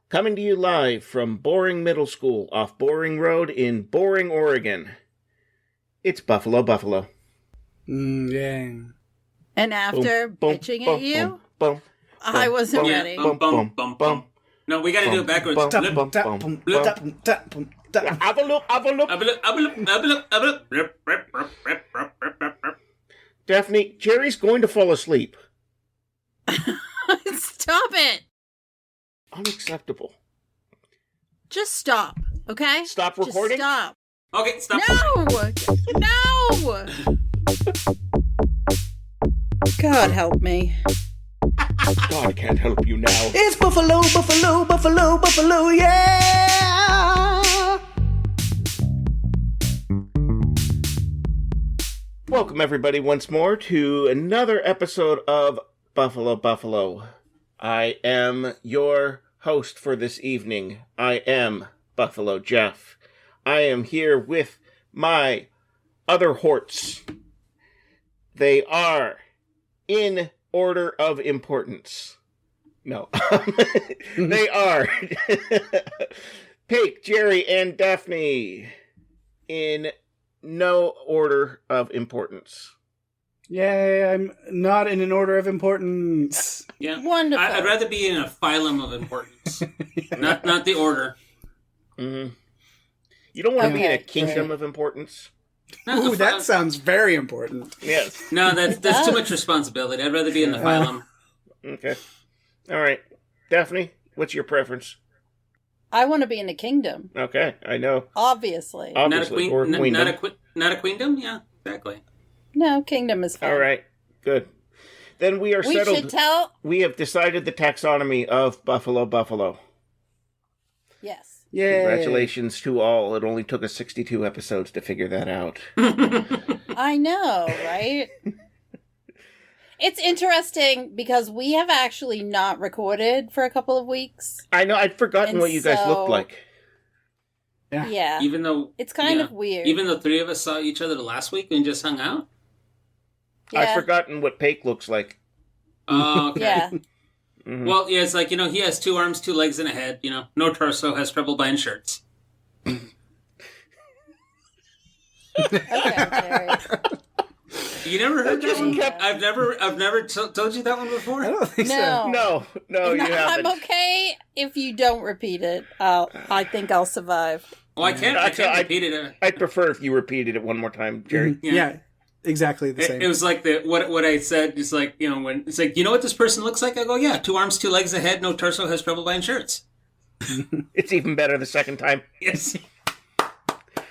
Coming to you live from Boring Middle School off Boring Road in Boring, Oregon. It's Buffalo Buffalo. Yeah. And after bitching at you, I wasn't ready. No, we gotta do it backwards. Have a look. Daphne, Jerry's going to fall asleep. Stop it! Unacceptable. Just stop, okay? Stop recording? Just stop. Okay, stop. No! God help me. God can't help you now. It's Buffalo, Buffalo, Buffalo, Buffalo, yeah! Welcome, everybody, once more to another episode of Buffalo Buffalo. I am your host for this evening. I am Buffalo Jeff. I am here with my other horts. They are in order of importance. No. They are Pate, Jerry, and Daphne in no order of importance. Yay, I'm not in an order of importance. Yeah. Wonderful. I'd rather be in a phylum of importance. not the order. Mm-hmm. You don't want to be in a kingdom of importance? Ooh, that sounds very important. Yes. No, that's too much responsibility. I'd rather be in the phylum. Okay. All right. Daphne, what's your preference? I want to be in a kingdom. Okay, I know. Obviously. Not a Obviously, queen. or queendom. Not a queendom. Yeah, exactly. No, kingdom is fine. All right, good. Then we are settled. We should tell... We have decided the taxonomy of Buffalo Buffalo. Yes. Yay. Congratulations to all. It only took us 62 episodes to figure that out. I know, right? It's interesting because we have actually not recorded for a couple of weeks. I know, I'd forgotten And what you guys looked like. Yeah. Even though It's kind of weird. Even though three of us saw each other last week and just hung out. Yeah. I'd forgotten what Pake looks like. Oh, okay. Yeah. Mm-hmm. Well, yeah, it's like, he has 2 arms, 2 legs, and a head. No torso, has trouble buying shirts. Okay, Jerry. You never heard that one? kept- I've never told you that one before. I don't think No. No, you haven't. I'm okay if you don't repeat it. I think I'll survive. Well, I can't repeat it. I'd prefer if you repeated it one more time, Jerry. Yeah, exactly the same. It was like what I said is like, when it's like, you know what this person looks like? I go, yeah, 2 arms, 2 legs, a head, no torso, has trouble buying shirts. It's even better the second time. Yes.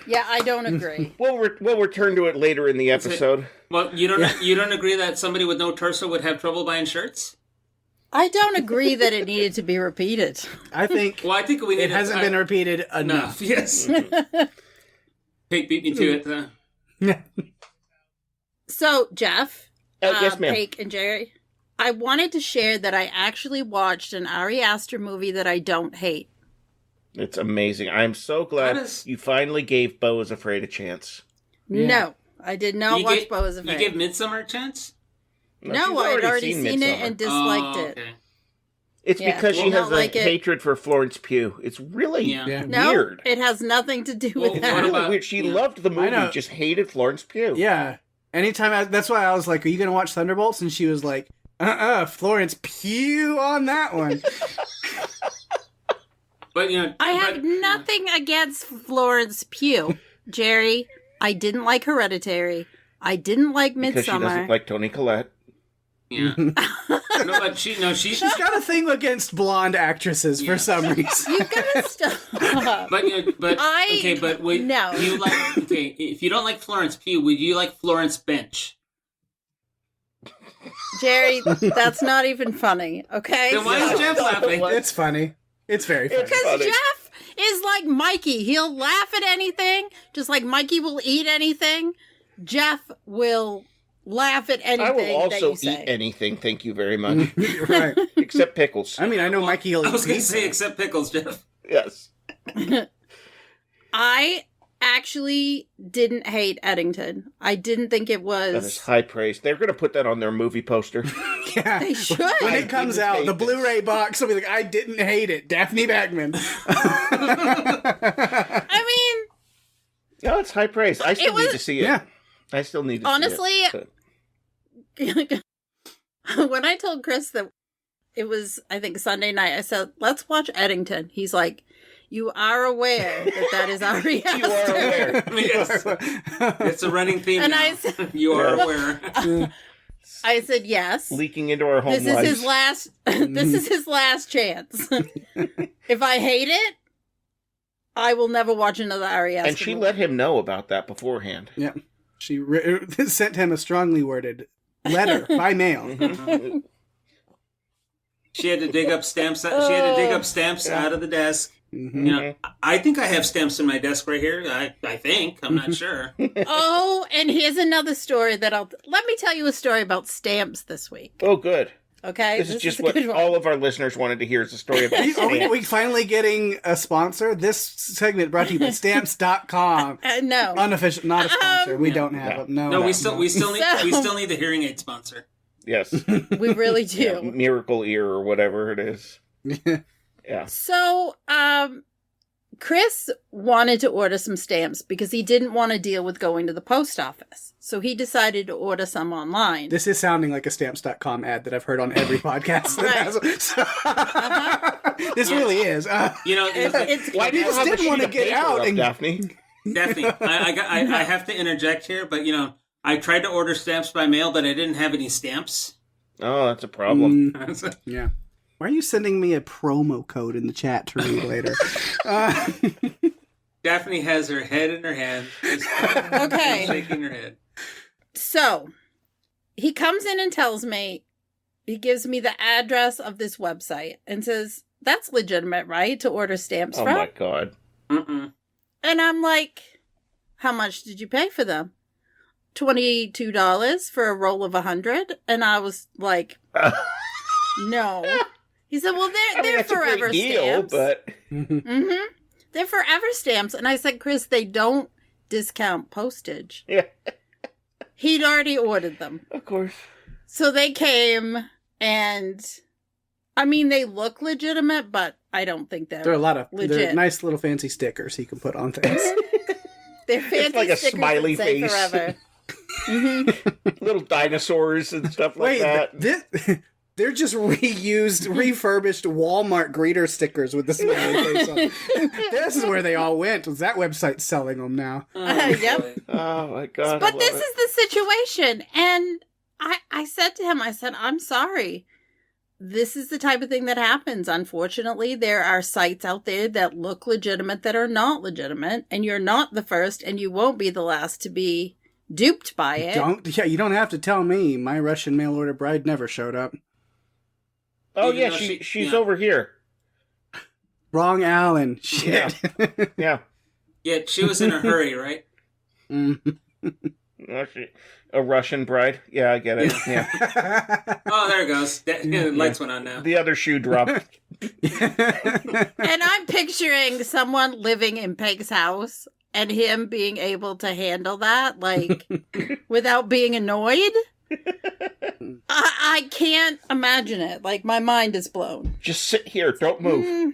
Yeah, I don't agree. We'll return to it later in the episode. Well, you don't agree that somebody with no torso would have trouble buying shirts? I don't agree that it needed to be repeated. I think Well, I think we need it hasn't been repeated enough. Yes. Pate beat me to it. So, Jeff, Yes, ma'am. Pake, and Jerry, I wanted to share that I actually watched an Ari Aster movie that I don't hate. It's amazing. I'm so glad you finally gave Beau is Afraid a chance. Yeah. No, I did not watch Beau is Afraid. You gave Midsommar a chance? No, I had already seen it and disliked it. Okay. It's because she has like a hatred for Florence Pugh. It's really Yeah. No, weird. it has nothing to do with Well, that. what Really about- weird. She loved the movie, know. just hated Florence Pugh. Yeah. Anytime that's why I was like, are you going to watch Thunderbolts? And she was like, Florence Pugh on that one. But, I have nothing against Florence Pugh. Jerry, I didn't like Hereditary. I didn't like Because she doesn't Midsommar. like Toni Collette. Yeah. No, but she's She's got a thing against blonde actresses for some reason. You gotta stop. But would No. you like? Okay, if you don't like Florence Pugh, would you like Florence Bench? Jerry, that's not even funny, okay? Then why is Jeff laughing? It's funny. It's very funny. Because funny. Jeff is like Mikey. He'll laugh at anything, just like Mikey will eat anything. Jeff will laugh at anything I will that also you say. eat anything, thank you very much. Right. Except pickles. I mean, I know Mikey will I was eat going to say pizza. except pickles, Jeff. Yes. I actually didn't hate Eddington. I didn't think it was... That is high praise. They're going to put that on their movie poster. Yeah. They should. When I it comes didn't out, hate the this. Blu-ray box will be like, I didn't hate it. Daphne Backman. I mean, No, it's high praise. I still was- need to see it. Yeah. I still need to honestly, see it. when I told Chris that it was, I think, Sunday night, I said, let's watch Eddington. He's like, you are aware that is our reaction. You are aware. Yes. It's a running theme. And now. I said, You are aware. I said, yes. Leaking into our home This is lives. his last. This is his last chance. If I hate it, I will never watch another Ari Aster And she movie. let him know about that beforehand. Yeah. She sent him a strongly worded letter by mail. She had to dig up stamps. She had to dig up stamps out of the desk. Mhm. You know, I think I have stamps in my desk right here. I think. I'm not sure. Oh, and here's another story that let me tell you a story about stamps this week. Oh, good. Okay, This is just a what good one. all of our listeners wanted to hear is a story about Are we stamps. finally getting a sponsor? This segment brought to you by Stamps.com. No, Unofficial, not a sponsor. We don't have them. No, No, we still need So- the hearing aid sponsor. Yes. we really do. Yeah, Miracle Ear or whatever it is. Yeah. So, Chris wanted to order some stamps because he didn't want to deal with going to the post office. So he decided to order some online. This is sounding like a Stamps.com ad that I've heard on every podcast. Right. This really is. You know, It's Why do you just have a didn't sheet wanna of get paper out up, and- Daphne? Daphne, I have to interject here, but you know, I tried to order stamps by mail, but I didn't have any stamps. Oh, that's a problem. Yeah. Why are you sending me a promo code in the chat to read later? Daphne has her head in her hand, just Okay. shaking her head. So he comes in and tells me, he gives me the address of this website and says, that's legitimate, right? To order stamps Oh from? my god. Mm-mm. And I'm like, how much did you pay for them? $22 for a roll of 100. And I was like, no. He said, well, I mean, they're that's a forever great deal, stamps. but Mm-hmm. They're forever stamps. And I said, Chris, they don't discount postage. yeah, He'd already ordered them. of course. So they came and, I mean, they look legitimate, but I don't think There are a lot of they're Legit. nice little fancy stickers he can put on things. they're fancy like a stickers smiley that say face. forever. Mm-hmm. Little dinosaurs and stuff like Wait, that. they're just reused, refurbished Walmart greeter stickers with the smiley face on. This is where they all went. Was that website selling them now? Yep. boy. Oh my god. I But love this it. is the situation. And I said to him, I said, I'm sorry. This is the type of thing that happens. Unfortunately, there are sites out there that look legitimate that are not legitimate. And you're not the first and you won't be the last to be duped by it. You don't have to tell me. My Russian mail order bride never showed up. Oh Even yeah, though she's yeah. over here. Wrong Alan. Shit. Yeah. Yeah, she was in a hurry, right? Mm. Oh, a Russian bride. Yeah, I get it. Yeah. Oh, there it goes. The lights went on now. The other shoe dropped. And I'm picturing someone living in Peg's house and him being able to handle that, like, without being annoyed. I can't imagine it. Like, my mind is blown. Just sit here. Don't move.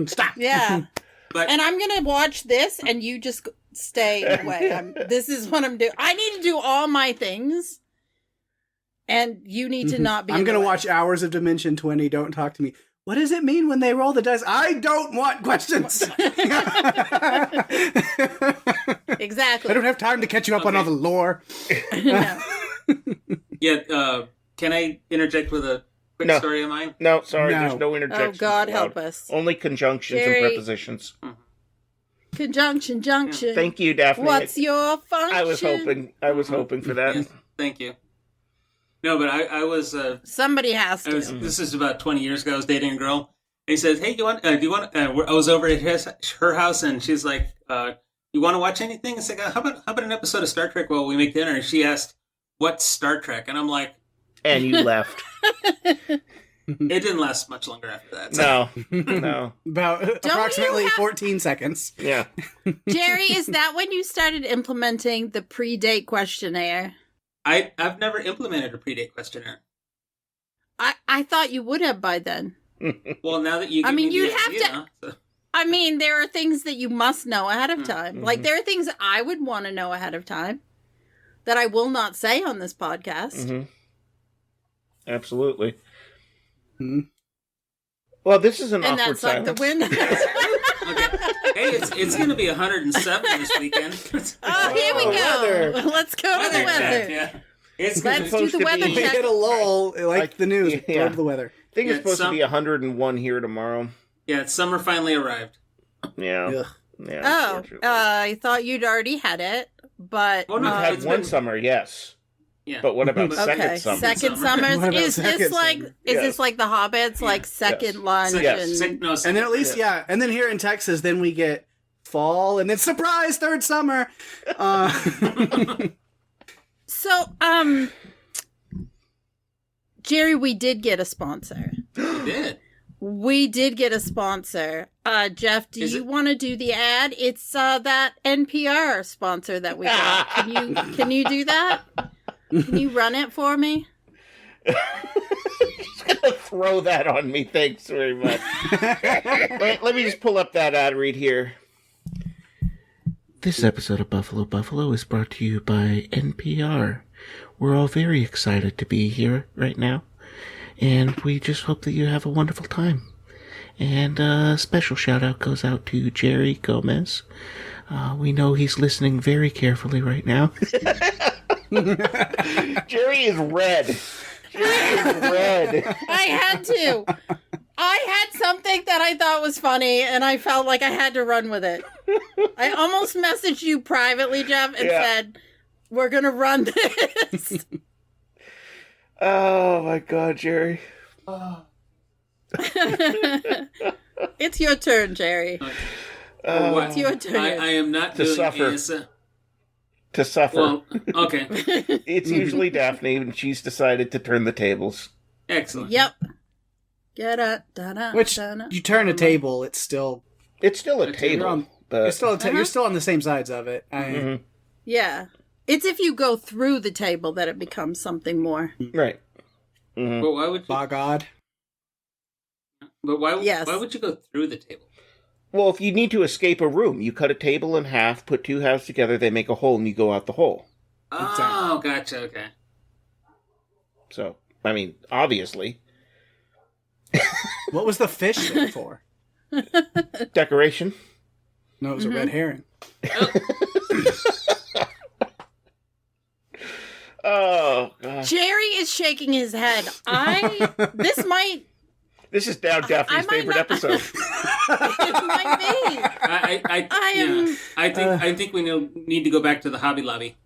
Stop. Yeah. But And I'm going to watch this and you just stay away. This is what I'm doing. I need to do all my things. And you need to not be I'm in the going to way. watch Hours of Dimension 20. Don't talk to me. What does it mean when they roll the dice? I don't want questions. Exactly. I don't have time to catch you up on all the lore. No. yeah, can I interject with a quick No. story of mine? No, sorry. No. There's no Oh, interjections. God allowed. help us. Only conjunctions Jerry. and prepositions. Conjunction, junction. Thank you, Daphne. What's your function? I was hoping for that. Yes, thank you. No, but I was. Somebody has to. This is about 20 years ago. I was dating a girl. And he says, "Hey, do you want?" I was over at her house, and she's like, "You want to watch anything?" It's like, "How about an episode of Star Trek while we make dinner?" And she asked, "What's Star Trek?" And I'm like, And you left. It didn't last much longer after that. No, no. About approximately 14 seconds. Yeah. Jerry, is that when you started implementing the pre-date questionnaire? I've never implemented a pre-date questionnaire. I thought you would have by then. Well, now that you give me you'd the have idea, to. I mean, there are things that you must know ahead of time. Mm-hmm. Like, there are things I would want to know ahead of time that I will not say on this podcast. Mm-hmm. Absolutely. Hmm. Well, this is an And awkward that's like the silence. win. Okay. Hey, it's going to be 107 this weekend. Oh, here we Oh, go. weather. Let's go to the Weather weather. check, yeah. It's Let's gonna, do supposed the to weather be- We check. hit a lull, like the news. Yeah. Go to the weather. I think it's Yeah, supposed to be 101 here tomorrow. yeah, summer finally arrived. Yeah. Ugh. Yeah. Oh, unfortunately. I thought you'd already had it, but Well, no, We've had it's one been- summer, yes. Yeah. But what about Okay, second summer? second Summer. summers. What about Is this second like summer? is Yes. this like the Hobbits, like second Yes. lunch Yes. and And then at least, yeah. And then here in Texas, then we get fall, and then surprise, third summer. so Jerry, we did get a sponsor. You did. We did get a sponsor. Jeff, do Is you it- want to do the ad? It's that NPR sponsor that we got. Can you do that? Can you run it for me? Just gonna throw that on me. Thanks very much. Wait, let me just pull up that ad read here. This episode of Buffalo Buffalo is brought to you by NPR. We're all very excited to be here right now, and we just hope that you have a wonderful time. And a special shout out goes out to Jerry Gomez. We know he's listening very carefully right now. Jerry is red. Jerry is red. I had to. I had something that I thought was funny, and I felt like I had to run with it. I almost messaged you privately, Jeff, and Yeah. said, "We're gonna run this." Oh my God, Jerry. It's your turn, Jerry. What? It's your turn. I am not To doing suffer. To suffer. Well, okay. It's usually Daphne, and she's decided to turn the tables. Excellent. Yep. Get up, da-da, Which da-da. you turn a table, it's still It's still a You're table, on- but you're still you're still on the same sides of it. Mhm. Yeah. It's if you go through the table that it becomes something more. right. Mhm. But why would you? By God, But why? Yes. Why would you go through the table? Well, if you need to escape a room, you cut a table in half, put two halves together, they make a hole, and you go out the hole. Oh, gotcha. Okay. So, I mean, obviously, what was the fish there for? decoration. No, it was a red herring. Oh, gosh. Jerry is shaking his head. This This is now Daphne's might favorite not- episode. it might be. I am- I think we need to go back to the Hobby Lobby.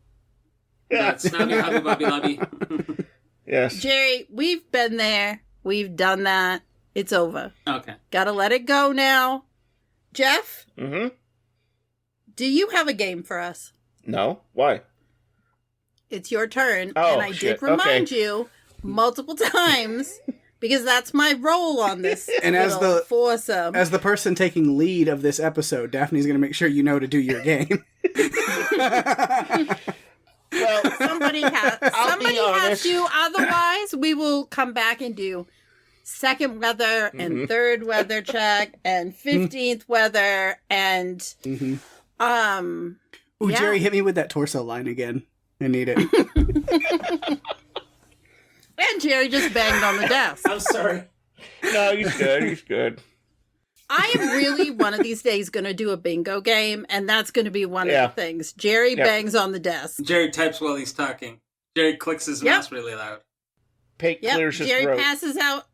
Snobby Hobby Bobby Lobby. Yes. Jerry, we've been there. We've done that. It's over. Okay. Gotta let it go now. Jeff, Mm-hmm. do you have a game for us? No? Why? It's your turn. Oh, and I shit. did remind Okay. you multiple times because that's my role on this And as little the- foursome. As the person taking lead of this episode, Daphne's going to make sure you know to do your game. Well, Somebody has be honest. to. Otherwise, we will come back and do second weather and third weather check and 15th weather and Mhm. Ooh, Yeah. Jerry, hit me with that torso line again. I need it. and Jerry just banged on the desk. I'm sorry. no, he's good. He's good. I am really one of these days going to do a bingo game, and that's going to be one Yeah. of the things. Jerry Yeah. bangs on the desk. Jerry types while he's talking. Jerry clicks his Yep. mouse really loud. Pate Yep, clears his Jerry throat. passes out.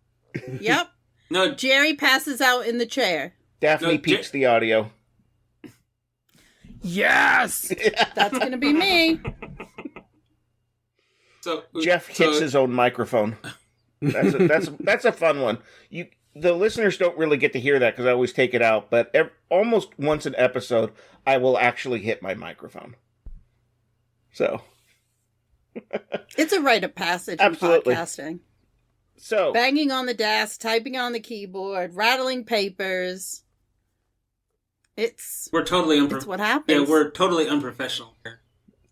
Yep, No, Jerry passes out in the chair. Daphne No, peaks the audio. Yes, that's going to be me. so Jeff hits his own microphone. That's a fun one. The listeners don't really get to hear that because I always take it out, but almost once an episode, I will actually hit my microphone. So, It's a rite of passage Absolutely. in podcasting. So, Banging on the desk, typing on the keyboard, rattling papers. It's We're totally it's what happens. Yeah, we're totally unprofessional here.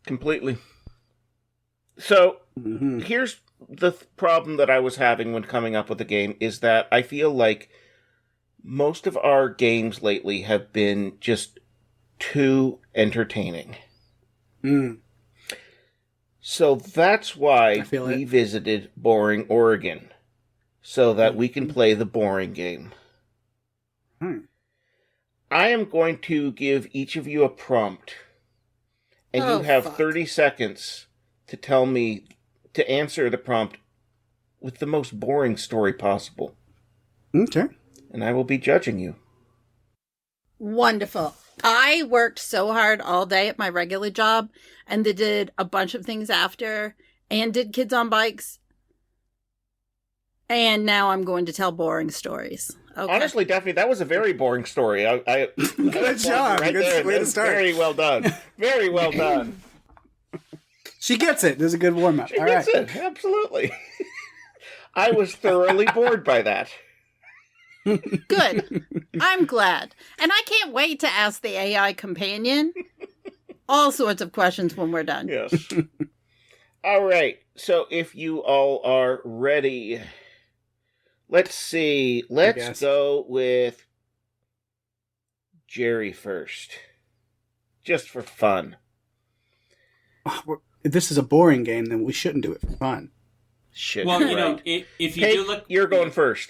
completely. So, here's the problem that I was having when coming up with the game is that I feel like most of our games lately have been just too entertaining. So that's why we visited Boring Oregon, so that we can play the boring game. I am going to give each of you a prompt, and you have 30 seconds to tell me to answer the prompt with the most boring story possible. Okay. And I will be judging you. Wonderful. I worked so hard all day at my regular job and they did a bunch of things after and did Kids on Bikes. And now I'm going to tell boring stories. Okay. Honestly, Daphne, that was a very boring story. Good job. Right Good way to start. Very well done. Very well done. She gets it. There's a good warm-up. She All gets right. it. Absolutely. I was thoroughly bored by that. Good. I'm glad. And I can't wait to ask the AI companion all sorts of questions when we're done. Yes. All right. So if you all are ready, let's see. Let's go with Jerry first. Just for fun. If this is a boring game, then we shouldn't do it for fun. Shit. Well, you know, right. if you Kate, do look... you're going first.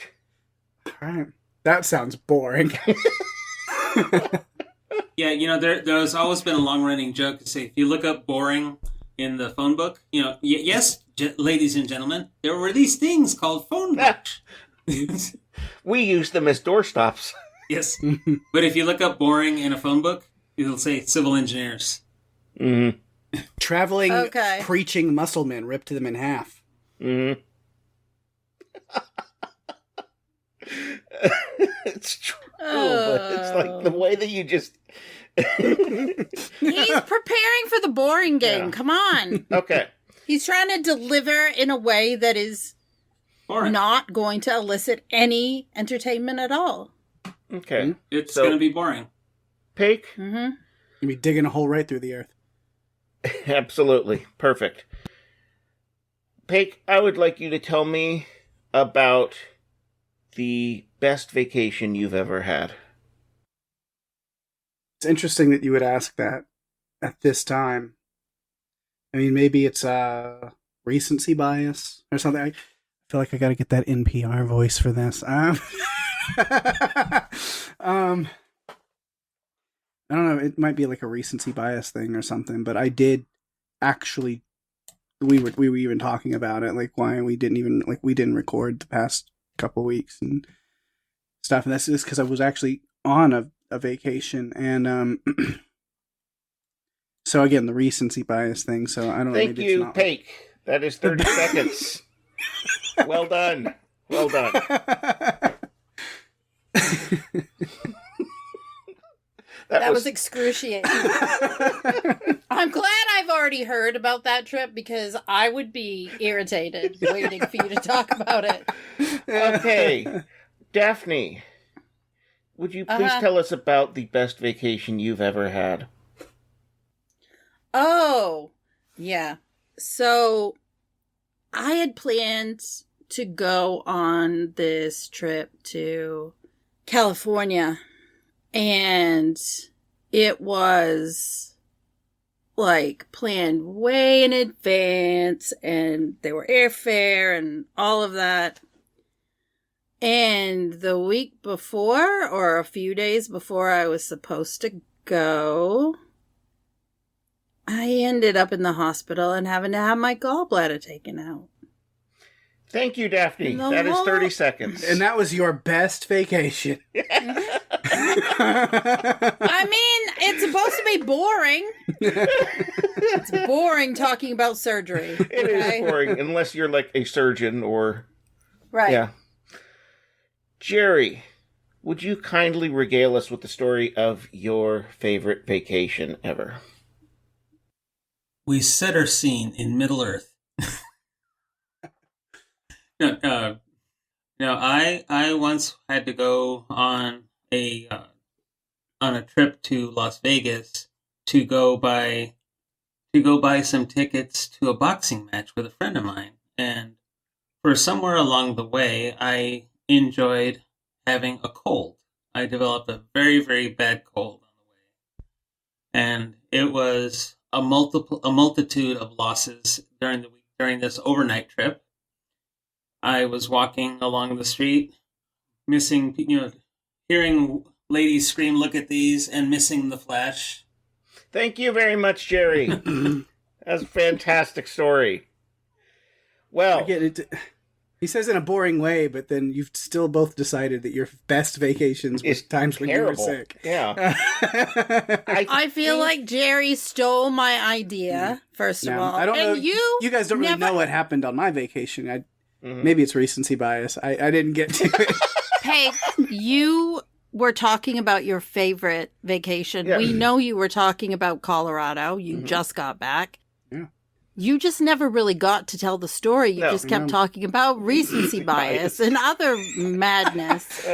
All right. That sounds boring. Yeah, you know, there's always been a long-running joke to say, if you look up boring in the phone book, you know, yes, ladies and gentlemen, there were these things called phone books. We use them as doorstops. Yes. But if you look up boring in a phone book, it'll say civil engineers. Mm-hmm. Traveling, preaching muscle men ripped them in half. Mm-hmm. It's true, but it's like the way that you just... He's preparing for the boring game. Yeah. Come on. Okay. He's trying to deliver in a way that is not going to elicit any entertainment at all. Okay. It's going to be boring. Pake? Mm-hmm. You'll be digging a hole right through the earth. Absolutely. Perfect. Pake, I would like you to tell me about the best vacation you've ever had. It's interesting that you would ask that at this time. I mean, maybe it's recency bias or something. I feel like I got to get that NPR voice for this. I don't know. It might be like a recency bias thing or something. But I did actually. We were even talking about it, like why we didn't record the past couple weeks and stuff, and that's just because I was actually on a vacation, and so again the recency bias thing. So I don't know. Thank you, Pake. That is 30 seconds. Well done. Well done. That was excruciating. I'm glad I've already heard about that trip because I would be irritated waiting for you to talk about it. Okay. Daphne, would you please tell us about the best vacation you've ever had? Oh, yeah. So I had planned to go on this trip to California. And it was like planned way in advance, and there were airfare and all of that. And the week before, or a few days before I was supposed to go, I ended up in the hospital and having to have my gallbladder taken out. Thank you, Daphne. That is 30 seconds. And that was your best vacation. I mean, it's supposed to be boring. It's boring talking about surgery. It is boring, unless you're like a surgeon or... Right. Yeah. Jerry, would you kindly regale us with the story of your favorite vacation ever? We set our scene in Middle Earth. No, I once had to go on a trip to Las Vegas to go buy some tickets to a boxing match with a friend of mine, and for somewhere along the way, I enjoyed having a cold. I developed a very, very bad cold on the way, and it was a multitude of losses during this overnight trip. I was walking along the street, missing, hearing ladies scream, "Look at these," and missing the flash. Thank you very much, Jerry. That's a fantastic story. Well, I get it. He says in a boring way, but then you've still both decided that your best vacations were times when terrible. you were sick. Yeah. I feel like Jerry stole my idea, first of all. I don't know. You guys don't really know what happened on my vacation. Maybe it's recency bias. I didn't get to it. Hey, you were talking about your favorite vacation. Yeah. We know you were talking about Colorado. You just got back. Yeah. You just never really got to tell the story. You No. just kept talking about recency bias and other madness.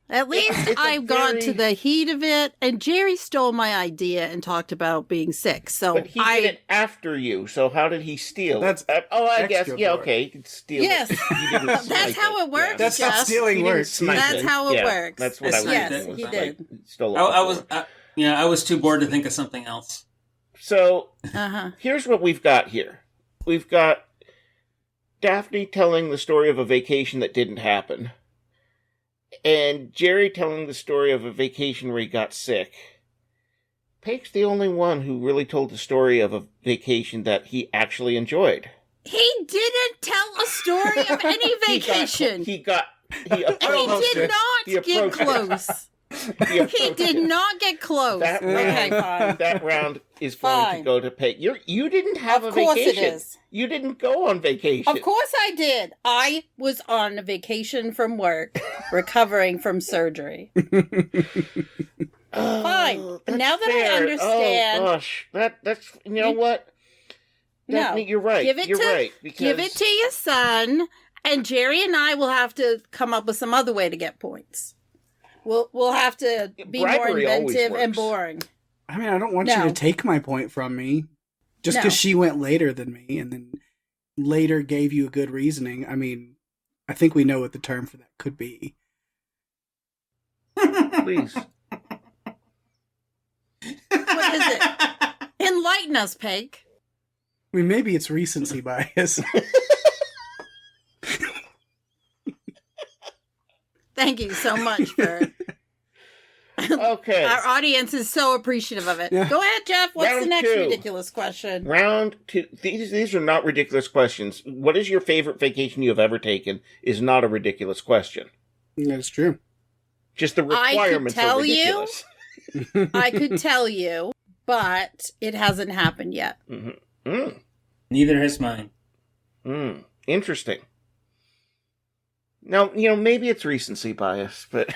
At least I got to the heat of it, and Jerry stole my idea and talked about being sick. So But he did it after you, so how did he steal? That's I guess, extra yeah, for it. okay, he could steal Yes. it. He didn't That's snipe how it works, That's how Jeff. stealing He didn't works. snipe That's it. how it Yeah, works. That's what I was Yes, thinking. he was did. Like, stole I was too bored to think of something else. So, Uh-huh. here's what we've got here. We've got Daphne telling the story of a vacation that didn't happen, and Jerry telling the story of a vacation where he got sick. Pake's the only one who really told the story of a vacation that he actually enjoyed. He didn't tell a story of any vacation. He He did approached not He get approached it. close. He did not get close. That Okay, round, fine. that round is going to Fine. go to Pake. You didn't have Of a course it vacation. is. You didn't go on vacation. Of course I did. I was on a vacation from work, recovering from surgery. Oh, Fine. that's Now that I fair. understand- Oh gosh, that's you know what? No, Daphne, you're right. give it you're to- right. Because Give it to your son, and Jerry and I will have to come up with some other way to get points. We'll have to be more Bribery always inventive and works. boring. I mean, I don't want you No. to take my point from me just No. because she went later than me and then later gave you a good reasoning. I mean, I think we know what the term for that could be. please. What is it? Enlighten us, Peg. I mean, maybe it's recency bias. Thank you so much for... Okay. Our audience is so appreciative of it. Yeah. Go ahead, Jeff. What's the Round next 2. ridiculous question? Round 2. These are not ridiculous questions. What is your favorite vacation you have ever taken is not a ridiculous question. That's true. Just the requirements are tell you- ridiculous. I could tell you, but it hasn't happened yet. Neither has mine. Interesting. Now, maybe it's recency bias, but...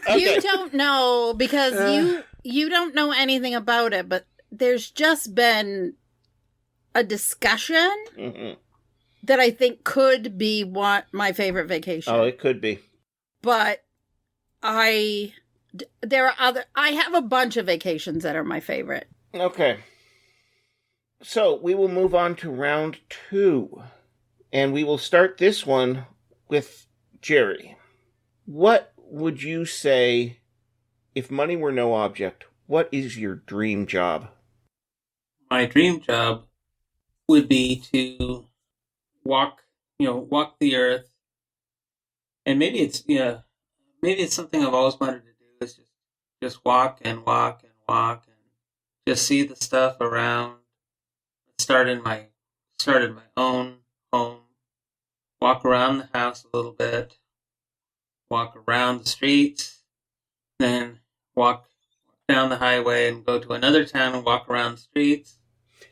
You don't know because you don't know anything about it, but there's just been a discussion that I think could be my favorite vacation. Oh, it could be. But I have a bunch of vacations that are my favorite. Okay. So, we will move on to round 2. And we will start this one with Jerry. What would you say, if money were no object, what is your dream job? My dream job would be to walk the earth, and maybe it's something I've always wanted to do is just walk and walk and walk and just see the stuff around. Started my own home, walk around the house a little bit, walk around the streets, then walk down the highway and go to another town and walk around the streets.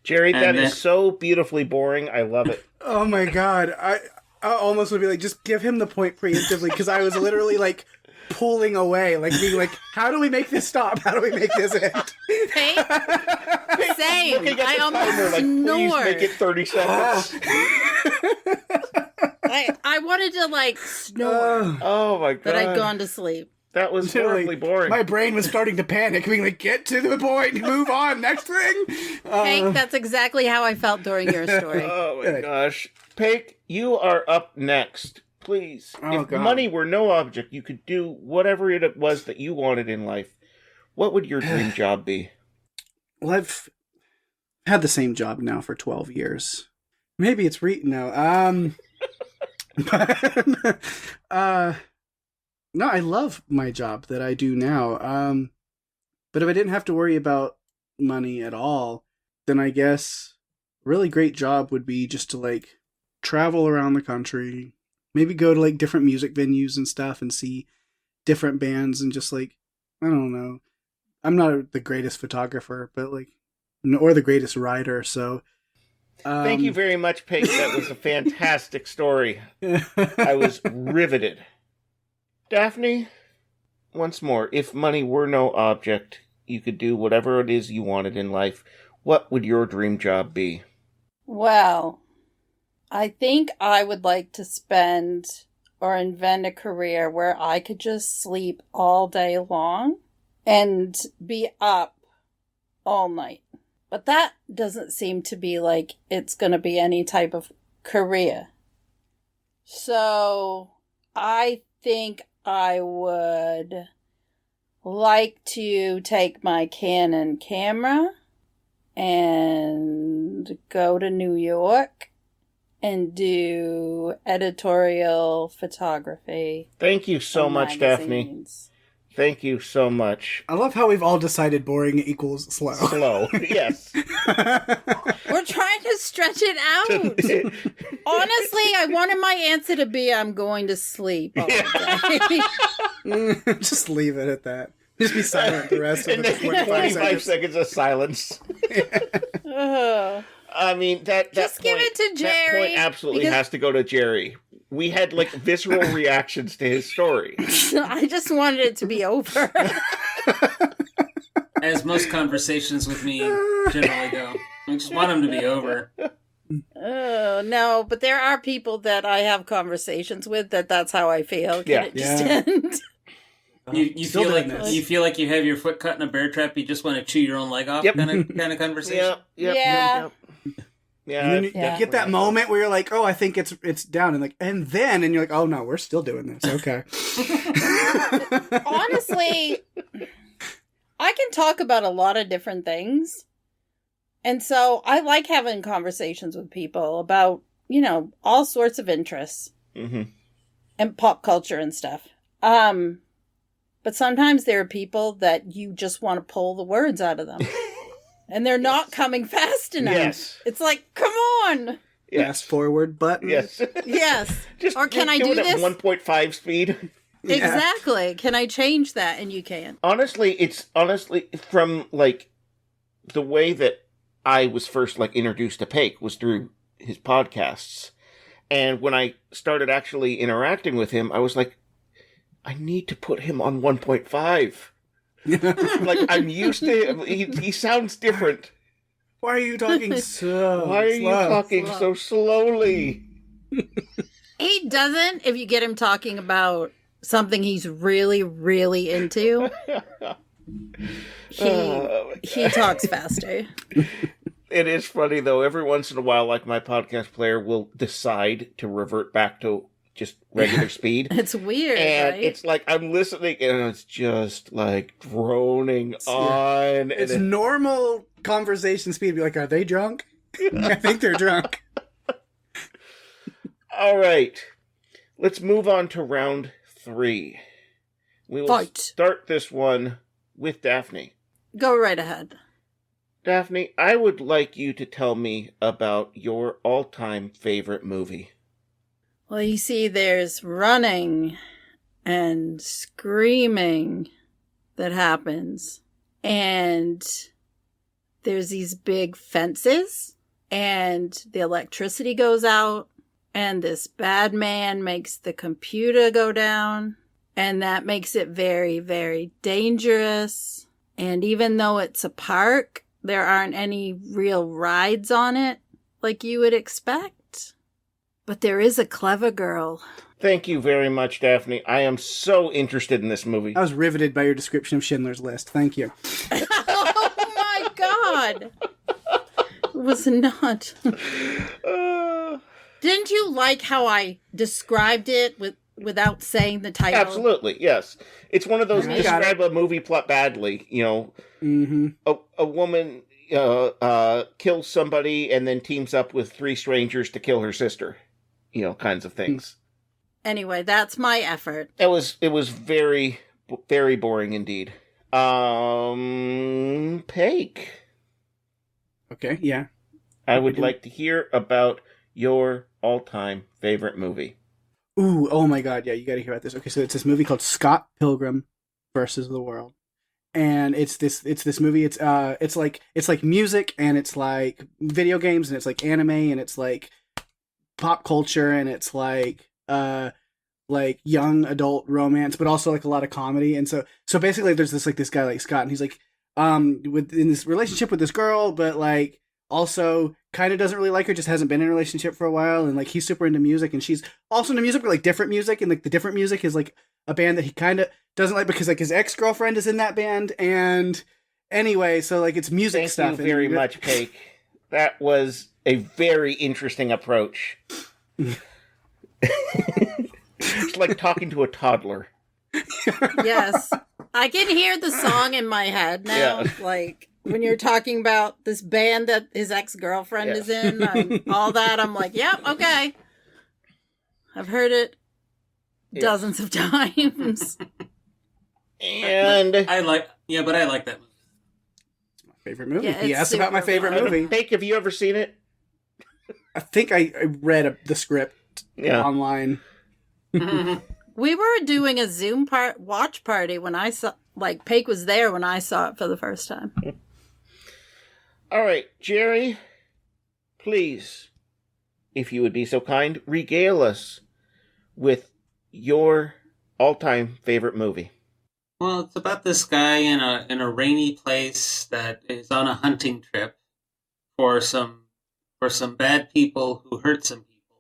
Jerry, that And is then- so beautifully boring. I love it. Oh my god. I almost would be like, just give him the point preemptively, because I was literally like, pulling away, like being like, how do we make this stop? How do we make this end? Hey, same. Looking at I the almost timer, like, please snored. make it 30 seconds. I wanted to like snore Oh my god. that I'd gone to sleep. That was Like, horribly boring. my brain was starting to panic, being like, get to the point, move on, next thing. Hank, that's exactly how I felt during your story. Oh my gosh. Pake, you are up next. Please. Oh, if God. money were no object, you could do whatever it was that you wanted in life. What would your dream job be? Well, I've had the same job now for 12 years. Maybe it's no. No, I love my job that I do now. But if I didn't have to worry about money at all, then I guess a really great job would be just to like travel around the country, maybe go to like different music venues and stuff and see different bands and just like, I don't know. I'm not the greatest photographer, but like, or the greatest writer, so. Thank you very much, Pake. That was a fantastic story. I was riveted. Daphne, once more, if money were no object, you could do whatever it is you wanted in life, what would your dream job be? Well, I think I would like to spend or invent a career where I could just sleep all day long and be up all night. But that doesn't seem to be like it's going to be any type of career. So I think I would like to take my Canon camera and go to New York and do editorial photography. Thank you so for much, Daphne. magazines. Thank you so much. I love how we've all decided boring equals slow. Slow, yes. We're trying to stretch it out. Honestly, I wanted my answer to be I'm going to sleep all day. Just leave it at that. Just be silent the rest of And the then 25 seconds. seconds of silence. Ugh. I mean, that Just give point, it to That Jerry, point absolutely because- has to go to Jerry. We had, like, visceral reactions to his story. I just wanted it to be over. As most conversations with me generally go. I just want them to be over. Oh, no, but there are people that I have conversations with that's how I feel. Can Yeah. it just Yeah. end? You Still feel like doing this. you feel like you have your foot caught in a bear trap. You just want to chew your own leg off. Yep. Kind of conversation. Yeah. Yeah, And then you Yeah. get that moment where you're like, oh, I think it's down, and then you're like, oh no, we're still doing this. Okay. Honestly, I can talk about a lot of different things. And so I like having conversations with people about, all sorts of interests Mm-hmm. and pop culture and stuff. But sometimes there are people that you just want to pull the words out of them. And they're not coming fast enough. Yes. It's like, come on. Fast forward button. Yes. Yes. Just Or can I do it at this? 1.5 speed. Yeah. Exactly. Can I change that? And you can. Honestly, from, like, the way that I was first, like, introduced to Pake was through his podcasts. And when I started actually interacting with him, I was like, I need to put him on 1.5. Like, I'm used to him. He sounds different. Why are you talking so Why are you slow? talking so slowly? He doesn't if you get him talking about something he's really, really into. He talks faster. It is funny, though. Every once in a while, like, my podcast player will decide to revert back to just regular speed. It's weird, And right? it's like I'm listening and it's just like droning on. It's And normal conversation speed. Be like, are they drunk? I think they're drunk. all right. Let's move on to round 3. We will Fight. start this one with Daphne. Go right ahead. Daphne, I would like you to tell me about your all-time favorite movie. Well, you see, there's running and screaming that happens. And there's these big fences. And the electricity goes out. And this bad man makes the computer go down. And that makes it very, very dangerous. And even though it's a park, there aren't any real rides on it like you would expect. But there is a clever girl. Thank you very much, Daphne. I am so interested in this movie. I was riveted by your description of Schindler's List. Thank you. Oh my God. It was not. Didn't you like how I described it without saying the title? Absolutely, yes. It's one of those I got describe a movie plot badly, you know. Mm-hmm. A woman kills somebody and then teams up with 3 strangers to kill her sister. You know, kinds of things. Anyway, that's my effort. It was very, very boring indeed. Paik. Okay, yeah. I would like to hear about your all-time favorite movie. Ooh, oh my God, yeah, you gotta hear about this. Okay, so it's this movie called Scott Pilgrim versus the World. And it's this movie, it's like music, and it's like video games, and it's like anime, and it's like pop culture, and it's like young adult romance, but also like a lot of comedy. And so basically there's this guy like Scott, and he's like in this relationship with this girl, but like also kind of doesn't really like her, just hasn't been in a relationship for a while, and like he's super into music, and she's also into music, but like different music, and like the different music is like a band that he kind of doesn't like because like his ex-girlfriend is in that band. And anyway, so like it's music stuff. Thank you very much, Paik. That was a very interesting approach. It's like talking to a toddler. Yes. I can hear the song in my head now. Yeah. Like when you're talking about this band that his ex-girlfriend is in, all that, I'm like, yep, okay. I've heard it dozens of times. And I like that movie. It's my favorite movie. Yeah, He it's asked about my super favorite fun. movie. Paik, have you ever seen it? I think I read the script online. We were doing a Zoom watch party when I saw, like, Paik was there when I saw it for the first time. All right, Jerry, please, if you would be so kind, regale us with your all-time favorite movie. Well, it's about this guy in a rainy place that is on a hunting trip for some bad people who hurt some people.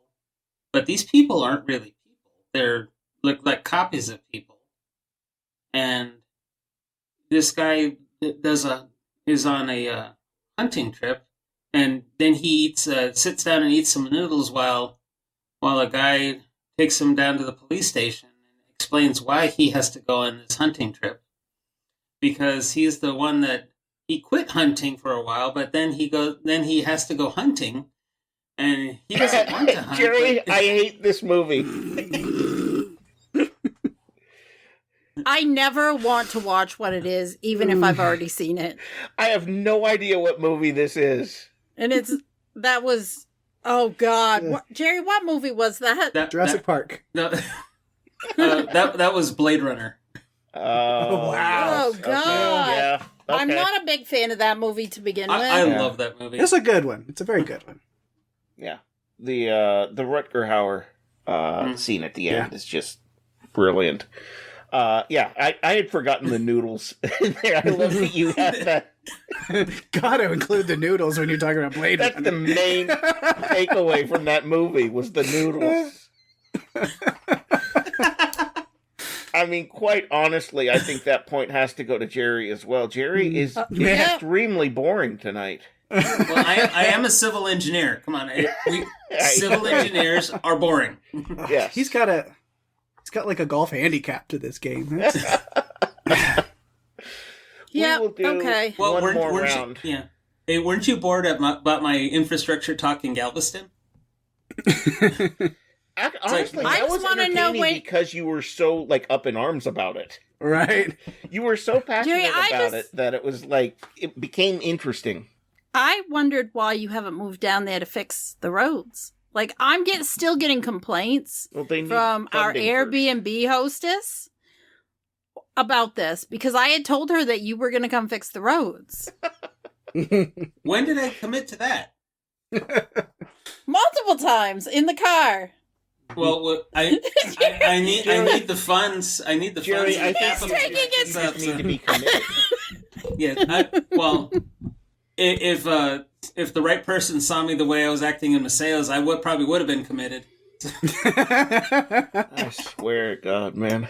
But these people aren't really people. They're look like copies of people. And this guy is on a hunting trip, and then he sits down and eats some noodles while a guy takes him down to the police station and explains why he has to go on this hunting trip. Because he's the one that he quit hunting for a while, but then he has to go hunting, and he doesn't want to hunt. Jerry, I hate this movie. I never want to watch what it is, even if I've already seen it. I have no idea what movie this is. And oh God. Jerry, what movie was that? Jurassic Park. No, that was Blade Runner. Oh, wow. Oh, God. Okay, yeah. Okay. I'm not a big fan of that movie to begin with. I love that movie. It's a good one. It's a very good one. Yeah. The Rutger Hauer scene at the end is just brilliant. I had forgotten the noodles in there. I love that you have that. Gotta include the noodles when you're talking about Blade Runner. That's the main takeaway from that movie was the noodles. I mean, quite honestly, I think that point has to go to Jerry as well. Jerry is extremely boring tonight. Well, I am a civil engineer. Come on, civil engineers are boring. Yes, He's got like a golf handicap to this game. Yeah. We will do Okay. Well, one weren't more you- round. Yeah. Hey, weren't you bored about my infrastructure talk in Galveston? Honestly, I that just was wanna know entertaining because you were so like up in arms about it. Right? You were so passionate Jerry, about it that it was like it became interesting. I wondered why you haven't moved down there to fix the roads. Like, I'm still getting complaints Well, they need from our funding first. Airbnb hostess about this because I had told her that you were going to come fix the roads. When did I commit to that? Multiple times in the car. Well, I need the funds. I need the Jerry, funds. I and the think capital. taking it you just need to be committed. Yeah. If the right person saw me the way I was acting in Maceo's, I probably would have been committed. I swear to God, man.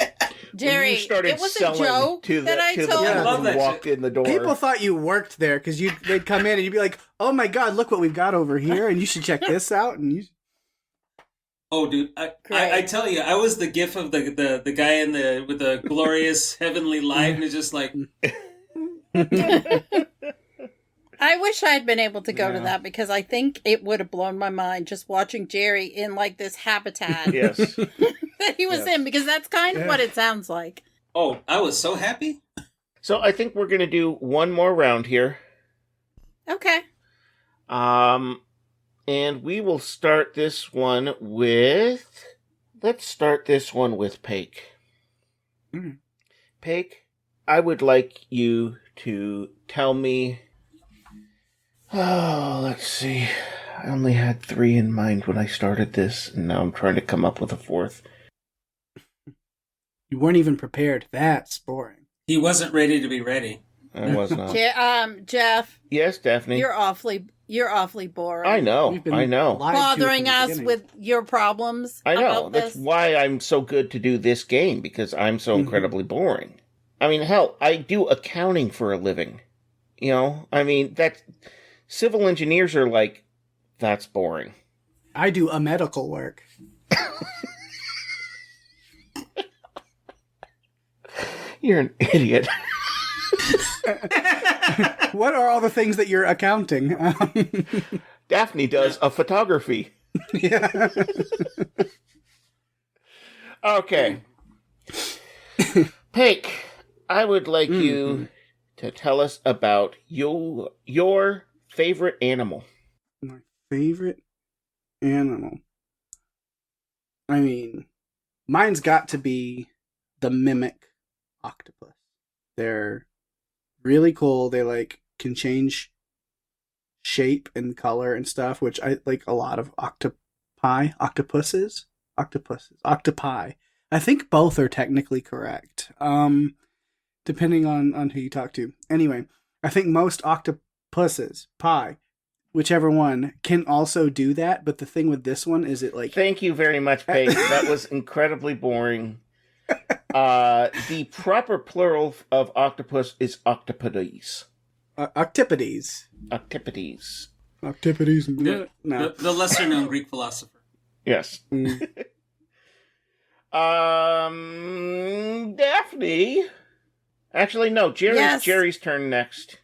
Jerry, When you started it was a selling joke to the, that I to the told people I love who that walked in the door. People thought you worked there because they'd come in and you'd be like, "Oh my God, look what we've got over here, and you should check this out." And you, Oh, dude! I tell you, I was the gif of the guy with the glorious heavenly light, and it's just like, I wish I had been able to go to Yeah. that because I think it would have blown my mind just watching Jerry in like this habitat Yes. that he was Yes. in, because that's kind of what it sounds like. oh, I was so happy. So I think we're going to do one more round here. Okay. And we will start this one with... Let's start this one with Paik. Mm. Paik, I would like you to tell me... Oh, let's see. I only had 3 in mind when I started this, and now I'm trying to come up with a 4th. you weren't even prepared. That's boring. He wasn't ready to be ready. I was not. Jeff, Yes, Daphne. you're awfully boring. I know. We've been I know. lied to Bothering from the us beginning. with your problems. I know. About That's this. why I'm so good to do this game, because I'm so incredibly boring. I mean, hell, I do accounting for a living. You know? I mean, that civil engineers are like, that's boring. I do a medical work. You're an idiot. What are all the things that you're accounting? Daphne does a photography. Yeah. Okay. Paik, I would like you to tell us about your favorite animal. My favorite animal. I mean, mine's got to be the mimic octopus. They're really cool. They can change shape and color and stuff, which I like a lot of octopi. I think both are technically correct. Depending on who you talk to. Anyway, I think most octopuses, whichever one, can also do that, but the thing with this one is it Thank you very much, Paige. That was incredibly boring. The proper plural of octopus is octopodes. Octopodes. Octopodes. Octopodes. The, No. the lesser known Greek philosopher. Yes. Mm. Daphne. Actually, no. Yes. Jerry's turn next.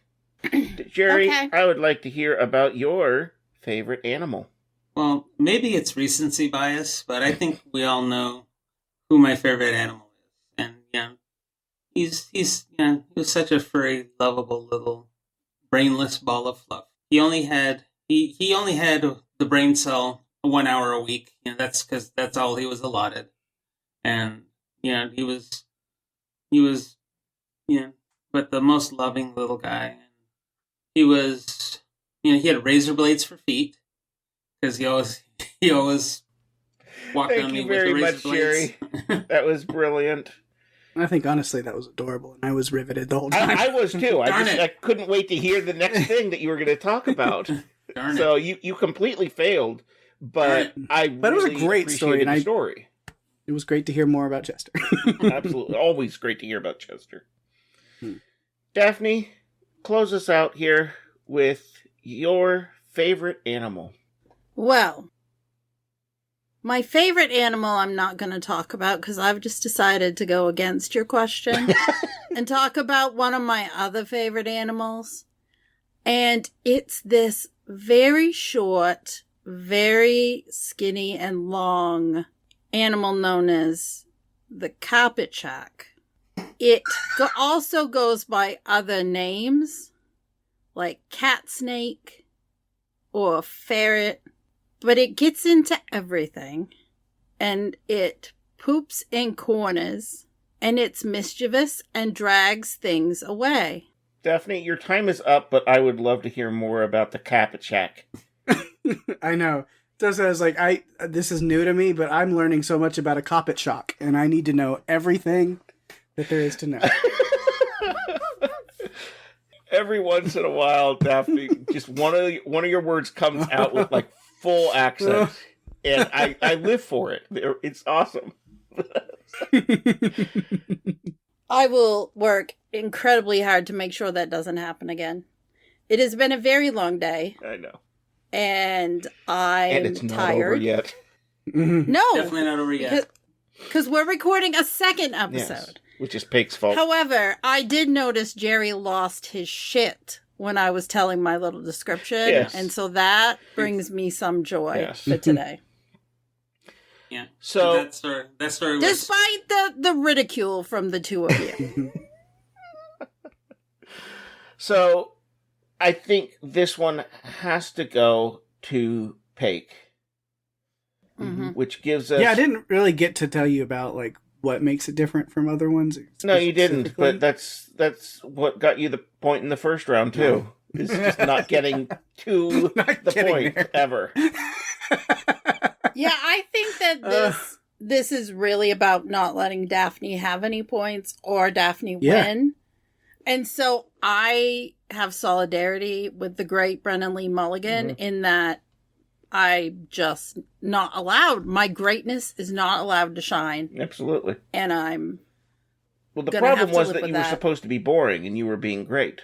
Jerry, Okay. I would like to hear about your favorite animal. Well, maybe it's recency bias, but I think we all know who my favorite animal is. And he's such a furry, lovable little brainless ball of fluff. He only had the brain cell 1 hour a week. That's because that's all he was allotted. And he was but the most loving little guy. He was he had razor blades for feet because he always walked Thank on me you with the very razor much, blades. Jerry. That was brilliant. I think honestly that was adorable, and I was riveted the whole time. I was too. Darn it. I couldn't wait to hear the next thing that you were going to talk about. Darn So it. you completely failed, but But it was a really great story, appreciated and the story. It was great to hear more about Chester. Absolutely, always great to hear about Chester. Hmm. Daphne, close us out here with your favorite animal. Well, my favorite animal I'm not going to talk about because I've just decided to go against your question and talk about one of my other favorite animals. And it's this very short, very skinny and long animal known as the carpet-shack. It also goes by other names like cat snake or ferret, but it gets into everything, and it poops in corners, and it's mischievous and drags things away. Daphne, your time is up, but I would love to hear more about the carpet shack. I know. So I was like, this is new to me, but I'm learning so much about a coppet shock, and I need to know everything that there is to know. Every once in a while, Daphne, just one of your words comes out with like full accent, and I live for it. It's awesome. I will work incredibly hard to make sure that doesn't happen again. It has been a very long day. I know. And I'm and it's not tired. over yet. No. Definitely not over yet. Because we're recording a second episode. Yes, which is Pake's fault. However, I did notice Jerry lost his shit when I was telling my little description. Yes. And so that brings me some joy for today. Yeah. So that story was... Despite the ridicule from the two of you. So I think this one has to go to Pake. Mm-hmm. Which gives us... Yeah, I didn't really get to tell you about like what makes it different from other ones. No, you didn't, but that's what got you the point in the first round, too. It's just not getting to the point, there. Ever. Yeah, I think that this is really about not letting Daphne have any points or Daphne win. And so I have solidarity with the great Brennan Lee Mulligan in that I just not allowed. My greatness is not allowed to shine. Absolutely. And I'm Well, the problem was that you were supposed to be boring and you were being great.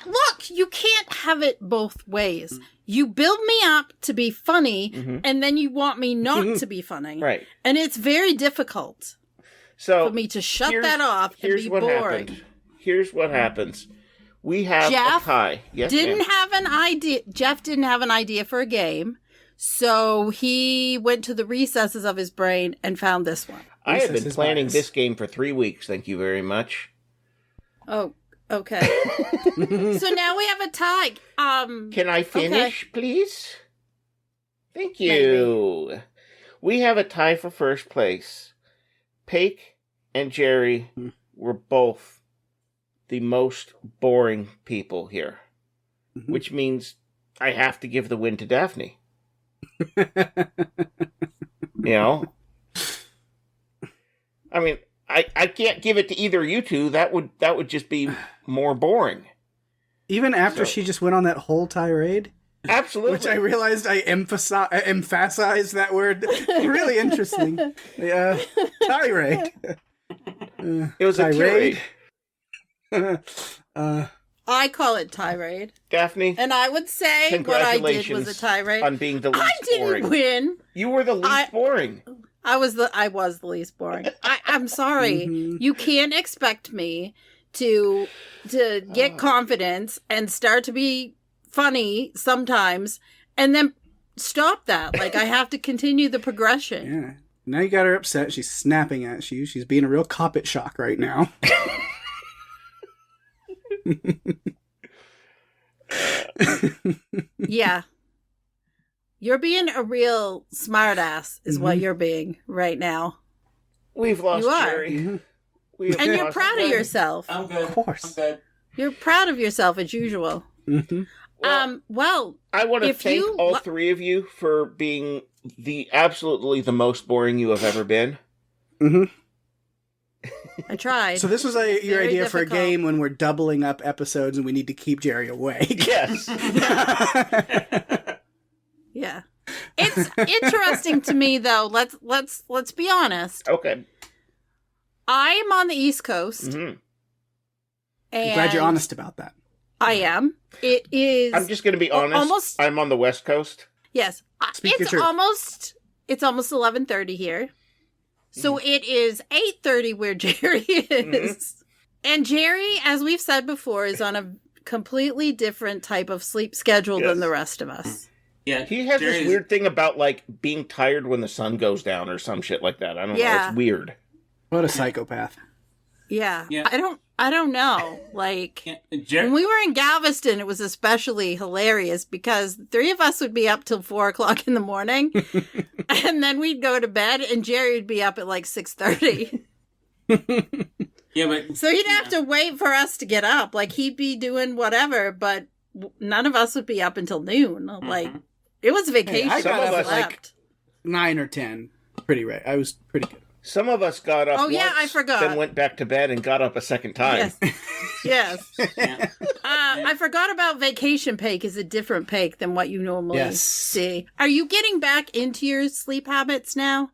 Look, you can't have it both ways. You build me up to be funny, and then you want me not to be funny. Right. And it's very difficult for me to shut that off and be boring. Here's what happens. We have a tie. Yes, Jeff didn't have an idea for a game, so he went to the recesses of his brain and found this one. I have been planning this game for 3 weeks. Thank you very much. Oh, okay. So now we have a tie. Can I finish, please? Thank you. Maybe. We have a tie for first place. Pake and Jerry were both the most boring people here, which means I have to give the win to Daphne. You know? I mean, I can't give it to either of you two. That would just be more boring. Even after she just went on that whole tirade? Absolutely. Which I realized I emphasized that word. Really interesting. Tirade. It was tirade. I call it tirade. Daphne. And I would say what I did was a tirade. On being the least boring. I didn't win. You were the least boring. I was the least boring. I'm sorry. You can't expect me to get confidence and start to be funny sometimes and then stop that. Like, I have to continue the progression. Yeah. Now you got her upset. She's snapping at you. She's being a real coppet shock right now. Yeah. You're being a real smartass is what you're being right now. We've lost Jerry. And you're proud of yourself. I'm good. Of course. I'm good. You're proud of yourself as usual. Well, I want to thank all three of you for being absolutely the most boring you have ever been. I tried. So this was your idea for a game when we're doubling up episodes and we need to keep Jerry awake. Yes. Yeah. It's interesting to me though. Let's be honest. Okay. I am on the East Coast. I'm glad you're honest about that. I am. It is. I'm just going to be honest. I'm on the West Coast. Yes. It's almost 11:30 here. So it is 8:30 where Jerry is. And Jerry, as we've said before, is on a completely different type of sleep schedule than the rest of us. Yeah, he has this weird thing about like being tired when the sun goes down or some shit like that. I don't know. It's weird. What a psychopath. Yeah. I don't know. Like when we were in Galveston, it was especially hilarious because the three of us would be up till 4:00 in the morning, and then we'd go to bed, and Jerry would be up at like 6:30. Yeah, but so he'd have to wait for us to get up. Like he'd be doing whatever, but none of us would be up until noon. Like It was vacation. I got up I at, slept. 9 or 10. Pretty right. I was pretty good. Some of us got up once, I forgot. then went back to bed and got up a second time. Yes. Yeah. I forgot about vacation pay is a different pay than what you normally Yes. see. Are you getting back into your sleep habits now?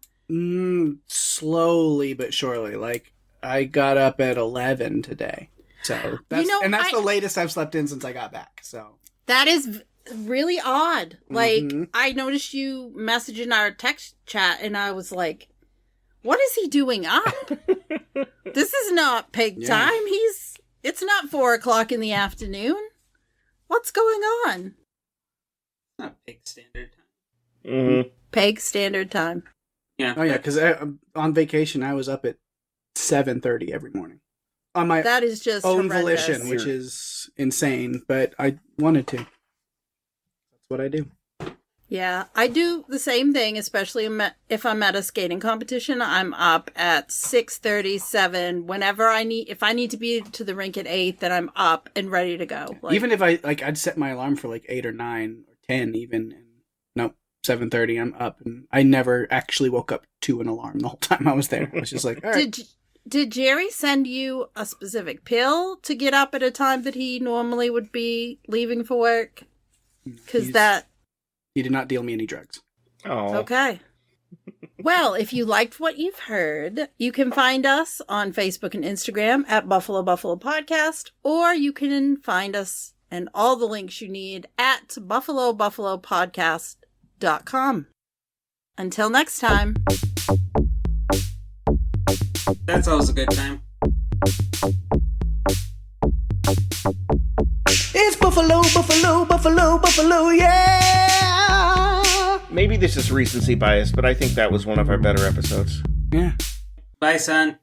Slowly but surely. Like, I got up at 11 today. So that's, the latest I've slept in since I got back. So that is really odd. Like, Mhm. I noticed you messaging our text chat, and I was like, what is he doing up? This is not pig time. It's not 4:00 in the afternoon. What's going on? Not big standard time. Mm-hmm. Peg standard time. Yeah. Oh yeah, because on vacation I was up at 7:30 every morning on my That is just own horrendous. volition, which is insane. But I wanted to. That's what I do. Yeah, I do the same thing, especially if I'm at a skating competition. I'm up at 6:37. Whenever if I need to be to the rink at 8, then I'm up and ready to go. Like, Even if I'd set my alarm for like 8 or 9 or 10 even. And nope, 7:30. I'm up, and I never actually woke up to an alarm the whole time I was there. I was just like, all right. Did Jerry send you a specific pill to get up at a time that he normally would be leaving for work? Because He did not deal me any drugs. Oh. Okay. Well, if you liked what you've heard, you can find us on Facebook and Instagram at Buffalo Podcast, or you can find us and all the links you need at buffalopodcast.com. Until next time. That's always a good time. It's Buffalo, yeah! Maybe this is recency bias, but I think that was one of our better episodes. Yeah. Bye, son.